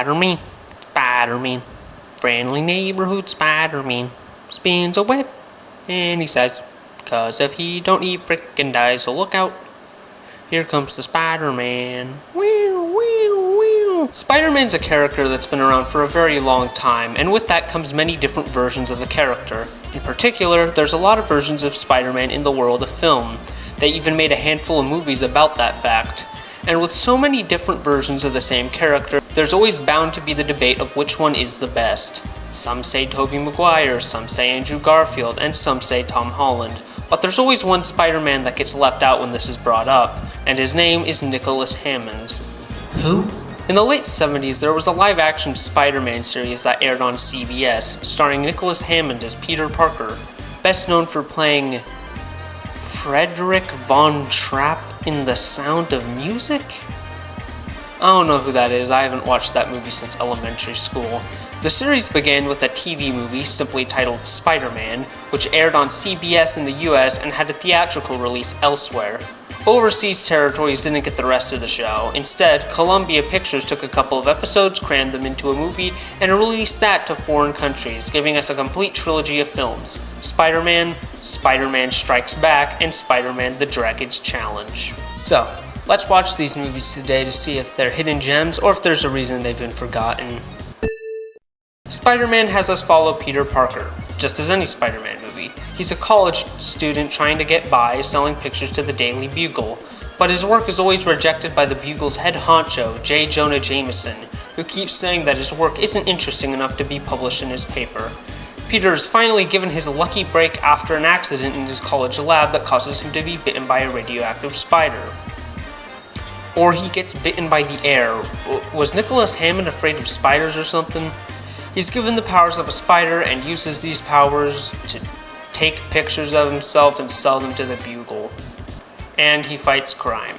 Spider-Man, Spider-Man, friendly neighborhood Spider-Man, spins a web, and he says, "'Cause if he don't he frickin' dies, so look out, here comes the Spider-Man." Spider-Man's a character that's been around for a very long time, and with that comes many different versions of the character. In particular, there's a lot of versions of Spider-Man in the world of film. They even made a handful of movies about that fact. And with so many different versions of the same character, there's always bound to be the debate of which one is the best. Some say Tobey Maguire, some say Andrew Garfield, and some say Tom Holland. But there's always one Spider-Man that gets left out when this is brought up, and his name is Nicholas Hammond. Who? In the late 70s, there was a live-action Spider-Man series that aired on CBS, starring Nicholas Hammond as Peter Parker, best known for playing Frederick Von Trapp in The Sound of Music? I don't know who that is, I haven't watched that movie since elementary school. The series began with a TV movie simply titled Spider-Man, which aired on CBS in the US and had a theatrical release elsewhere. Overseas territories didn't get the rest of the show. Instead, Columbia Pictures took a couple of episodes, crammed them into a movie, and released that to foreign countries, giving us a complete trilogy of films: Spider-Man, Spider-Man Strikes Back, and Spider-Man The Dragon's Challenge. So, let's watch these movies today to see if they're hidden gems or if there's a reason they've been forgotten. Spider-Man has us follow Peter Parker, just as any Spider-Man movie. He's a college student trying to get by selling pictures to the Daily Bugle, but his work is always rejected by the Bugle's head honcho, J. Jonah Jameson, who keeps saying that his work isn't interesting enough to be published in his paper. Peter is finally given his lucky break after an accident in his college lab that causes him to be bitten by a radioactive spider. Or he gets bitten by the air. Was Nicholas Hammond afraid of spiders or something? He's given the powers of a spider and uses these powers to take pictures of himself and sell them to the Bugle. And he fights crime.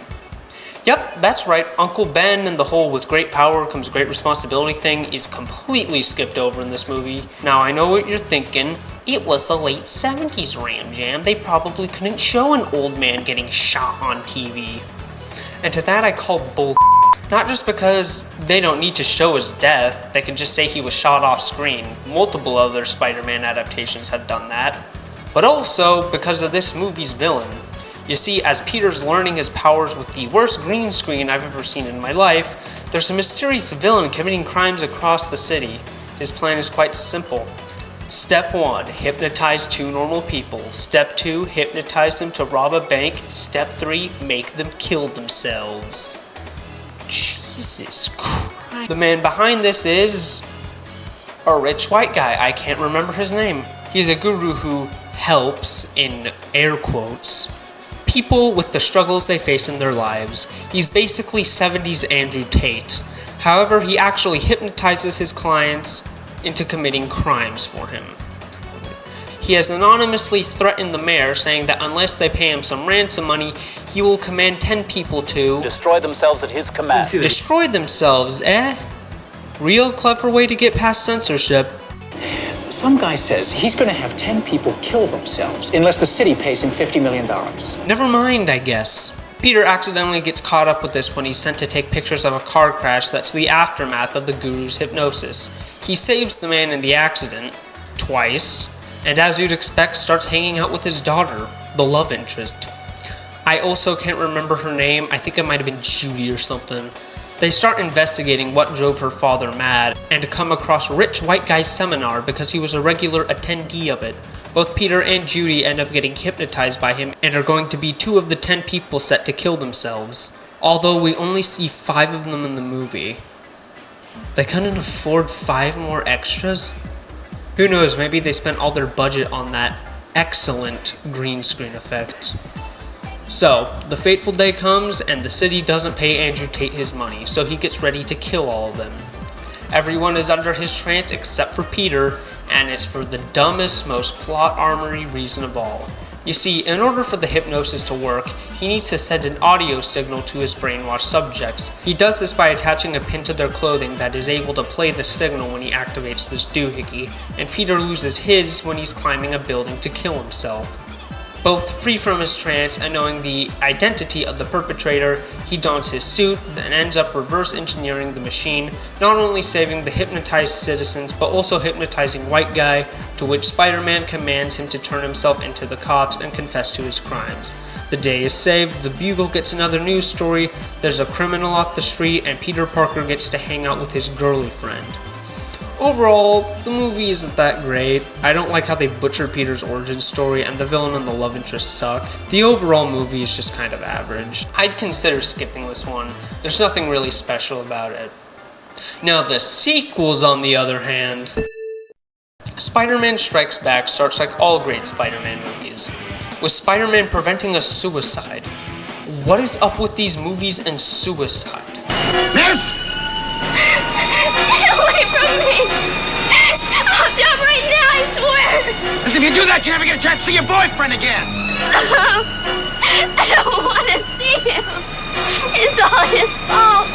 Yep, that's right, Uncle Ben and the whole "with great power comes great responsibility" thing is completely skipped over in this movie. Now I know what you're thinking. It was the late 70s, RAMJAM. They probably couldn't show an old man getting shot on TV. And to that I call bull. Not just because they don't need to show his death, they can just say he was shot off screen. Multiple other Spider-Man adaptations have done that. But also because of this movie's villain. You see, as Peter's learning his powers with the worst green screen I've ever seen in my life, there's a mysterious villain committing crimes across the city. His plan is quite simple. Step 1, hypnotize 2 normal people. Step 2, hypnotize them to rob a bank. Step 3, make them kill themselves. Jesus Christ. The man behind this is a rich white guy. I can't remember his name. He's a guru who helps, in air quotes, people with the struggles they face in their lives. He's basically 70s Andrew Tate. However, he actually hypnotizes his clients into committing crimes for him. He has anonymously threatened the mayor, saying that unless they pay him some ransom money, he will command 10 people to destroy themselves at his command. Destroy themselves, eh? Real clever way to get past censorship. Some guy says he's gonna have 10 people kill themselves unless the city pays him $50 million. Never mind, I guess. Peter accidentally gets caught up with this when he's sent to take pictures of a car crash that's the aftermath of the guru's hypnosis. He saves the man in the accident, twice, and as you'd expect, starts hanging out with his daughter, the love interest. I also can't remember her name. I think it might have been Judy or something. They start investigating what drove her father mad, and come across Rich White Guy's seminar because he was a regular attendee of it. Both Peter and Judy end up getting hypnotized by him and are going to be 2 of the 10 people set to kill themselves. Although we only see 5 of them in the movie. They couldn't afford 5 more extras? Who knows, maybe they spent all their budget on that excellent green screen effect. So, the fateful day comes and the city doesn't pay Andrew Tate his money, so he gets ready to kill all of them. Everyone is under his trance except for Peter, and it's for the dumbest, most plot armory reason of all. You see, in order for the hypnosis to work, he needs to send an audio signal to his brainwashed subjects. He does this by attaching a pin to their clothing that is able to play the signal when he activates this doohickey, and Peter loses his when he's climbing a building to kill himself. Both free from his trance and knowing the identity of the perpetrator, he dons his suit and ends up reverse engineering the machine, not only saving the hypnotized citizens but also hypnotizing White Guy, to which Spider-Man commands him to turn himself into the cops and confess to his crimes. The day is saved, the Bugle gets another news story, there's a criminal off the street, and Peter Parker gets to hang out with his girly friend. Overall, the movie isn't that great. I don't like how they butchered Peter's origin story, and the villain and the love interest suck. The overall movie is just kind of average. I'd consider skipping this one. There's nothing really special about it. Now the sequels, on the other hand. Spider-Man Strikes Back starts like all great Spider-Man movies, with Spider-Man preventing a suicide. What is up with these movies and suicide? Miss! Get away from me! I'll jump right now, I swear! Because if you do that, you never get a chance to see your boyfriend again! I don't want to see him! It's all his fault!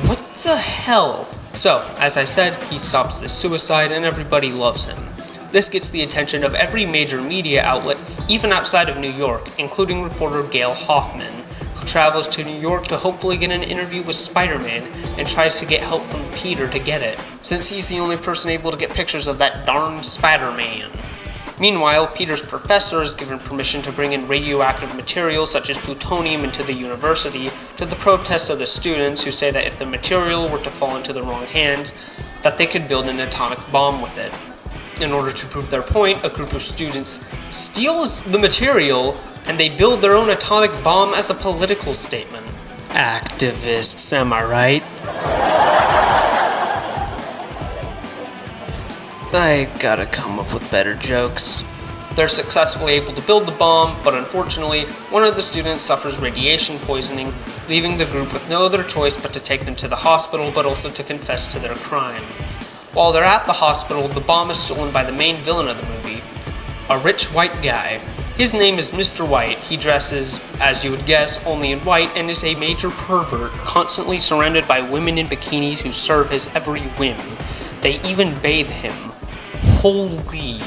What the hell? So, as I said, he stops this suicide and everybody loves him. This gets the attention of every major media outlet, even outside of New York, including reporter Gail Hoffman, who travels to New York to hopefully get an interview with Spider-Man and tries to get help from Peter to get it, since he's the only person able to get pictures of that darn Spider-Man. Meanwhile, Peter's professor is given permission to bring in radioactive material such as plutonium into the university, to the protests of the students who say that if the material were to fall into the wrong hands, that they could build an atomic bomb with it. In order to prove their point, a group of students steals the material and they build their own atomic bomb as a political statement. Activists, am I right? I gotta come up with better jokes. They're successfully able to build the bomb, but unfortunately, one of the students suffers radiation poisoning, leaving the group with no other choice but to take them to the hospital, but also to confess to their crime. While they're at the hospital, the bomb is stolen by the main villain of the movie, a rich white guy. His name is Mr. White. He dresses, as you would guess, only in white and is a major pervert, constantly surrounded by women in bikinis who serve his every whim. They even bathe him. Holy.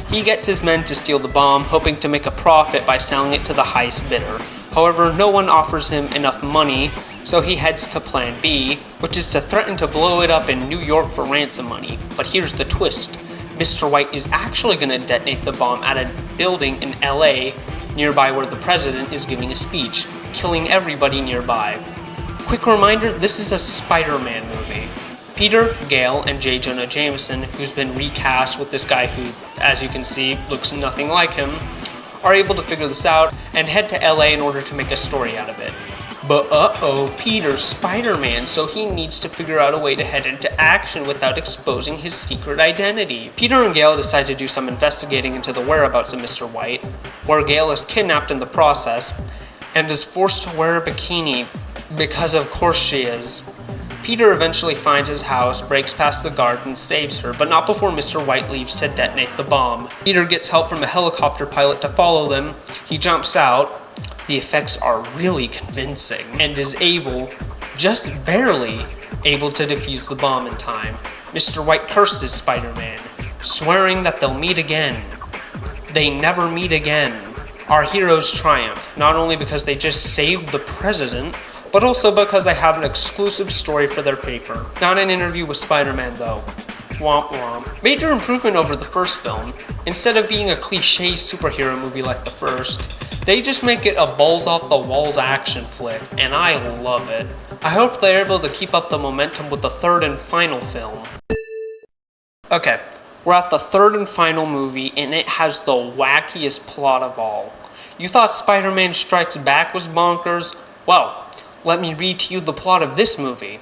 He gets his men to steal the bomb, hoping to make a profit by selling it to the highest bidder. However, no one offers him enough money, so he heads to Plan B, which is to threaten to blow it up in New York for ransom money. But here's the twist. Mr. White is actually going to detonate the bomb at a building in LA, nearby where the president is giving a speech, killing everybody nearby. Quick reminder, this is a Spider-Man movie. Peter, Gale, and J. Jonah Jameson, who's been recast with this guy who, as you can see, looks nothing like him, are able to figure this out and head to LA in order to make a story out of it. But Peter's Spider-Man, so he needs to figure out a way to head into action without exposing his secret identity. Peter and Gale decide to do some investigating into the whereabouts of Mr. White, where Gale is kidnapped in the process and is forced to wear a bikini, because of course she is. Peter eventually finds his house, breaks past the guard, and saves her, but not before Mr. White leaves to detonate the bomb. Peter gets help from a helicopter pilot to follow them. He jumps out. The effects are really convincing, and is able, just barely, able to defuse the bomb in time. Mr. White curses Spider-Man, swearing that they'll meet again. They never meet again. Our heroes triumph, not only because they just saved the president, but also because they have an exclusive story for their paper. Not an interview with Spider-Man though. Womp womp. Major improvement over the first film. Instead of being a cliche superhero movie like the first, they just make it a balls off the walls action flick, and I love it. I hope they're able to keep up the momentum with the third and final film. Okay, we're at the third and final movie, and it has the wackiest plot of all. You thought Spider-Man Strikes Back was bonkers? Well, let me read to you the plot of this movie.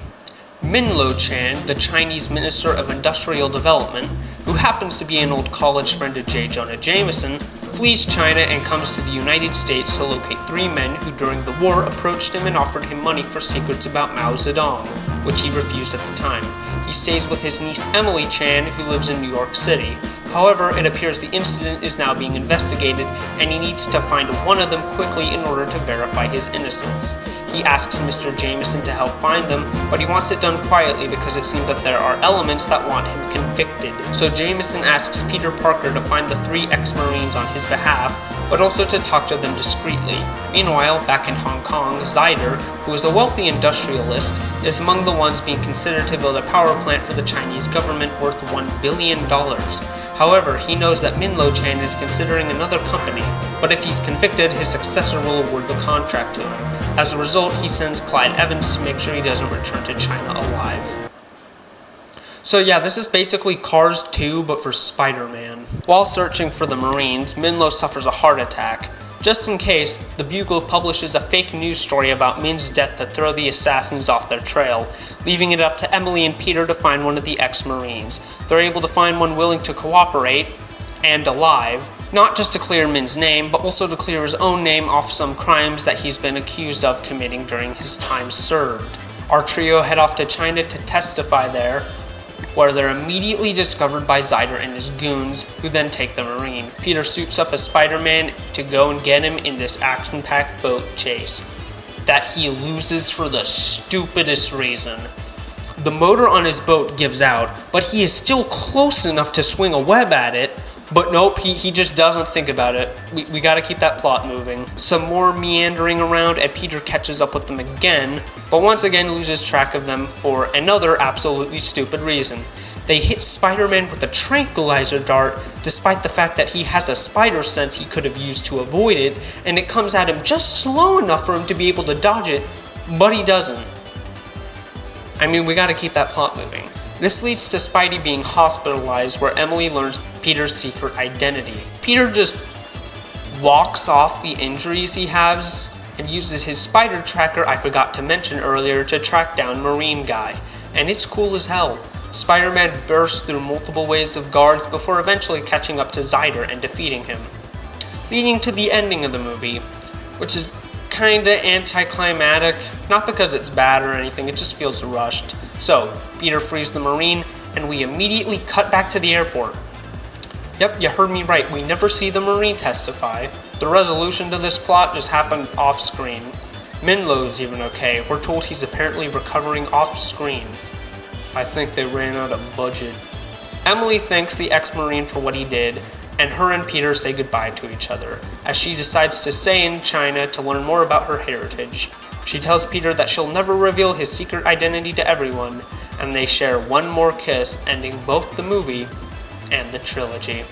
Minlo Chan, the Chinese Minister of Industrial Development, who happens to be an old college friend of J. Jonah Jameson, flees China and comes to the United States to locate three men who during the war approached him and offered him money for secrets about Mao Zedong, which he refused at the time. He stays with his niece Emily Chan, who lives in New York City. However, it appears the incident is now being investigated, and he needs to find one of them quickly in order to verify his innocence. He asks Mr. Jameson to help find them, but he wants it done quietly because it seems that there are elements that want him convicted. So Jameson asks Peter Parker to find the 3 ex-Marines on his behalf, but also to talk to them discreetly. Meanwhile, back in Hong Kong, Zyder, who is a wealthy industrialist, is among the ones being considered to build a power plant for the Chinese government worth $1 billion. However, he knows that Min Lo Chan is considering another company, but if he's convicted, his successor will award the contract to him. As a result, he sends Clyde Evans to make sure he doesn't return to China alive. So yeah, this is basically Cars 2, but for Spider-Man. While searching for the Marines, Min Lo suffers a heart attack. Just in case, the Bugle publishes a fake news story about Min's death to throw the assassins off their trail, leaving it up to Emily and Peter to find one of the ex-Marines. They're able to find one willing to cooperate, and alive, not just to clear Min's name, but also to clear his own name off some crimes that he's been accused of committing during his time served. Our trio head off to China to testify there, where they're immediately discovered by Zyder and his goons, who then take the Marine. Peter suits up as Spider-Man to go and get him in this action-packed boat chase that he loses for the stupidest reason. The motor on his boat gives out, but he is still close enough to swing a web at it, but nope, he just doesn't think about it. We gotta keep that plot moving. Some more meandering around, and Peter catches up with them again, but once again loses track of them for another absolutely stupid reason. They hit Spider-Man with a tranquilizer dart, despite the fact that he has a spider sense he could have used to avoid it, and it comes at him just slow enough for him to be able to dodge it, but he doesn't. I mean, we gotta keep that plot moving. This leads to Spidey being hospitalized, where Emily learns Peter's secret identity. Peter just walks off the injuries he has and uses his spider tracker I forgot to mention earlier to track down Marine Guy, and it's cool as hell. Spider-Man bursts through multiple waves of guards before eventually catching up to Zyder and defeating him, leading to the ending of the movie, which is kinda anticlimactic, not because it's bad or anything, it just feels rushed. So, Peter frees the Marine, and we immediately cut back to the airport. Yep, you heard me right, we never see the Marine testify. The resolution to this plot just happened off-screen. Min Lo's even okay, we're told he's apparently recovering off-screen. I think they ran out of budget. Emily thanks the ex-Marine for what he did, and her and Peter say goodbye to each other, as she decides to stay in China to learn more about her heritage. She tells Peter that she'll never reveal his secret identity to everyone, and they share one more kiss, ending both the movie and the trilogy.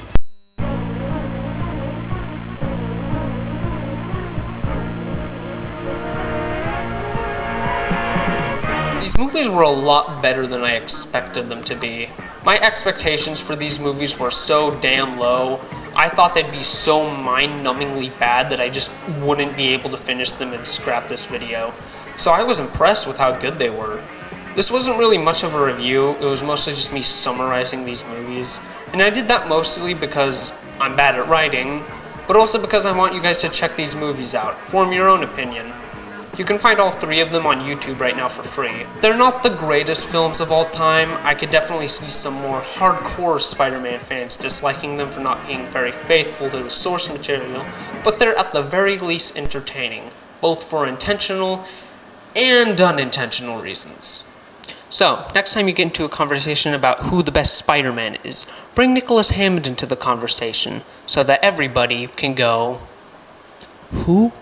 These movies were a lot better than I expected them to be. My expectations for these movies were so damn low. I thought they'd be so mind-numbingly bad that I just wouldn't be able to finish them and scrap this video. So I was impressed with how good they were. This wasn't really much of a review, it was mostly just me summarizing these movies. And I did that mostly because I'm bad at writing, but also because I want you guys to check these movies out, form your own opinion. You can find all 3 of them on YouTube right now for free. They're not the greatest films of all time. I could definitely see some more hardcore Spider-Man fans disliking them for not being very faithful to the source material, but they're at the very least entertaining, both for intentional and unintentional reasons. So, next time you get into a conversation about who the best Spider-Man is, bring Nicholas Hammond into the conversation so that everybody can go, who?